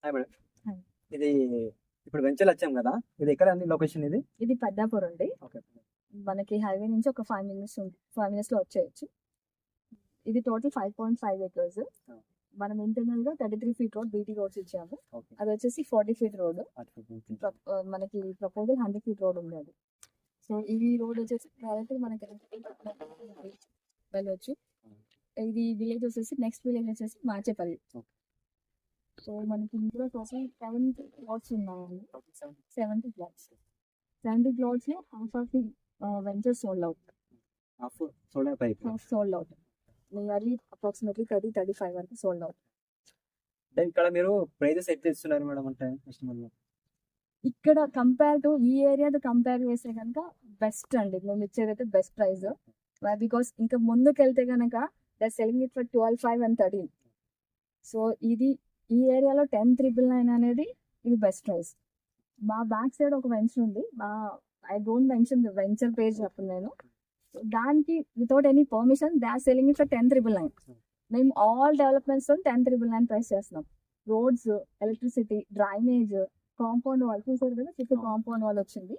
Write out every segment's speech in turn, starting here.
Hi madam. Hi. ఇది ఇప్పుడు వెంచర్‌లో వచ్చాం కదా! ఇది ఎక్కడ అండి లొకేషన్ ఇది? ఇది పెద్దాపూర్ అండి. ఓకే. మనకి హైవే నుంచి ఒక 5 మినిట్స్‌లో వచ్చేయొచ్చు. ఇది టోటల్ 5.5 ఎకర్స్. ఆ. మనం ఇంటర్నల్‌గా 33 ఫీట్ రోడ్ బీటీ రోడ్స్ ఇచ్చాము. ఓకే. అది వచ్చేసి 40 ఫీట్ రోడ్. ఓకే. మనకి ప్రపోజల్ 100 ఫీట్ రోడ్ ఉంది అది. సో ఈ రోడ్ వచ్చేసి డైరెక్ట్‌గా మనకి వెళ్ళొచ్చు. ఇది విలేజ్ వచ్చేసి నెక్స్ట్ విలేజ్ వచ్చేసి మాచేపల్లి. ఓకే. సో మనకి ఇందులో టోటల్ 70 ప్లాట్స్ ఉన్నాయండి. 70 ప్లాట్స్. 70 ప్లాట్స్‌లో half of the venture sold out. Half sold అయిపోయింది. Half sold out. Nearly approximately 35 వరకు సోల్డ్ అవుట్. అంటే ఇక్కడ మీరు ప్రైజెస్ ఎట్లా ఇస్తున్నారు మేడం అంటే కస్టమర్‌లు? ఇక్కడ ఈ ఏరియాతో కంపేర్ చేస్తే కనుక బెస్ట్ అండి. మేము ఇచ్చేదైతే బెస్ట్ ప్రైస్. బికాస్ ఇంకా ముందుకెళ్తే కనుక they selling it for 12,500 and 13. So ఈ ఏరియాలో 10,999 అనేది ఇది బెస్ట్ ప్రైస్. మా బ్యాక్ సైడ్ ఒక వెంచర్ ఉంది. I don't mention the venture page చెప్పను నేను. దానికి without any permission they are selling it for 10,999. మేము ఆల్ డెవలప్మెంట్స్ 10,999 ప్రైస్ చేస్తున్నాం. Roads, electricity, drainage, compound wall చూసారు కదా, చుట్టూ కాంపౌండ్ వాల్ వచ్చింది.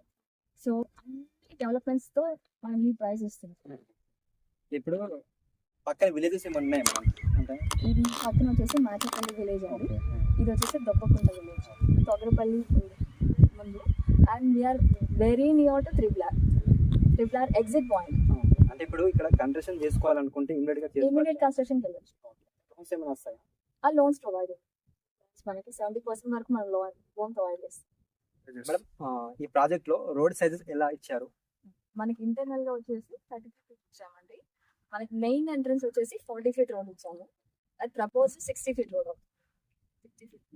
సో అన్ని డెవలప్మెంట్స్ తో మనం ఈ ప్రైస్ ఇస్తున్నాం. ఇప్పుడు పక్కన విలేజెస్ ఏమన్నా ఉన్నాయా మేడం? అంటే ఇది పక్కన వచ్చేసి మాచేపల్లి విలేజ్ అండి. ఇది వచ్చేసి దొబ్బకుంట విలేజ్, తొగరపల్లి ముందు. And we are very near to triple R exit point. అంటే ఇప్పుడు ఇక్కడ కన్స్ట్రక్షన్ చేసుకోవాలనుకుంటే ఇమీడియట్ కన్స్ట్రక్షన్కి వెళ్ళచ్చు. లోన్స్ ఏమైనా వస్తాయా? ఆ లోన్స్ ప్రొవైడ్ మనకి 70% వరకు మనం లోన్ ప్రొవైడ్ చేస్తాం. మేడం ఈ ప్రాజెక్ట్ లో రోడ్ సైజెస్ ఎలా ఇచ్చారు? మనకి ఇంటర్నల్ గా వచ్చేసి 33 ఫీట్ ఇచ్చామండి. మనకి మెయిన్ ఎంట్రన్స్ వచ్చేసి 40 ఫీట్ రోడ్ ఇచ్చాము. అది propose 60 feet road. 60 feet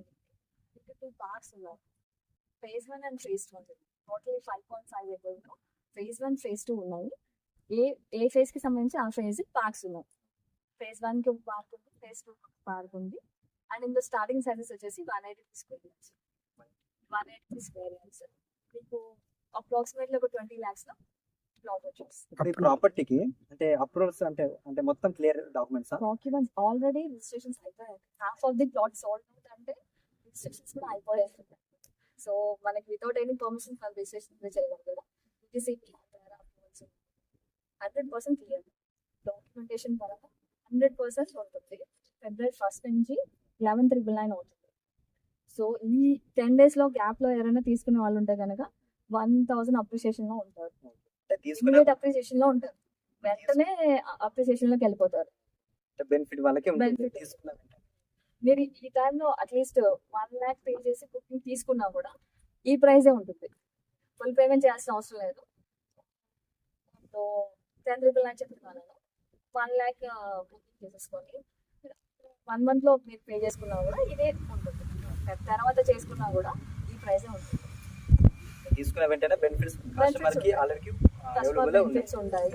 52 parts ఉన్నాయి. ఫేజ్ 1 అండ్ ఫేజ్ 2 ఉంటుంది. Total 5.5 acres. ఫేజ్ 1, ఫేజ్ 2 ఉన్నాయి. ఏ ఫేజ్ కి సంబంధించి ఆ ఫేజ్ పార్క్స్ ఉన్నాయి. ఫేజ్ 1 కి ఒక పార్క్ ఉంది, ఫేజ్ 2 కి ఒక పార్క్ ఉంది. అండ్ ఇందులో స్టార్టింగ్ సైజెస్ వచ్చేసి 180 స్క్వేర్ యార్డ్స్. 180 స్క్వేర్ యార్డ్స్ మీకు అప్రాక్సిమేట్లీ ఒక 20 lakhs లో ప్లాట్ వచ్చేస్తుంది. ఈ ప్రాపర్టీకి అంటే అప్రూవల్స్ అంటే మొత్తం clear documents documents already registrations అయిపోయాయి. Half of the plot sold out అంటే రిజిస్ట్రేషన్స్ కూడా అయిపోయాయి. సో మనకి without any permission for registration చేయగలం కదా. ఈటీసీకి 100% క్లియర్. డాక్యుమెంటేషన్ పరంగా 100% ఉంటుంది. ఫెబ్రవరి 1 నుంచి 11,999 అవుతుంది. సో ఈ 10 days లో గ్యాప్ లో ఎవరైనా తీసుకునే వాళ్ళు ఉంటే కనుక 1,000 అప్రిషియేషన్ లో ఉంటారు. ఇమీడియట్ అప్రిషియేషన్ లో ఉంటారు. వెంటనే అప్రిషియేషన్ లోకి వెళ్ళిపోతారు. బెనిఫిట్ వాళ్ళకి బెనిఫిట్ మీరు ఈ టైంలో అట్లీస్ట్ 1 lakh పే చేసి బుకింగ్ తీసుకున్నా కూడా ఈ ప్రైజే ఉంటుంది. ఫుల్ పేమెంట్ చేయాల్సిన అవసరం లేదు. సో 10,999 చెప్తున్నాను. 1 lakh బుకింగ్ చేసేసుకొని 1 month లో మీరు పే చేసుకున్నా కూడా ఇదే ఉంటుంది. తర్వాత చేసుకున్నా కూడా ఈ ప్రైజే ఉంటుంది. తీసుకున్న వెంటనే బెనిఫిట్స్ కస్టమర్ కి ఆల్రెడీ అవైలబుల్ ఉంటాయి.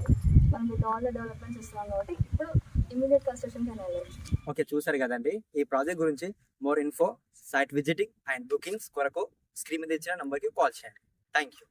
మనం ఆల్ డెవలప్మెంట్స్ ఇస్తున్నాం కాబట్టి ఇప్పుడు ఇమీడియట్ కన్స్ట్రక్షన్ కి వెళ్ళవచ్చు. ఓకే, చూసారు కదండి. ఈ ప్రాజెక్ట్ గురించి more info, site visiting and bookings కొరకు స్క్రీన్ మీద ఇచ్చిన నంబర్కి కాల్ చేయండి. Thank you.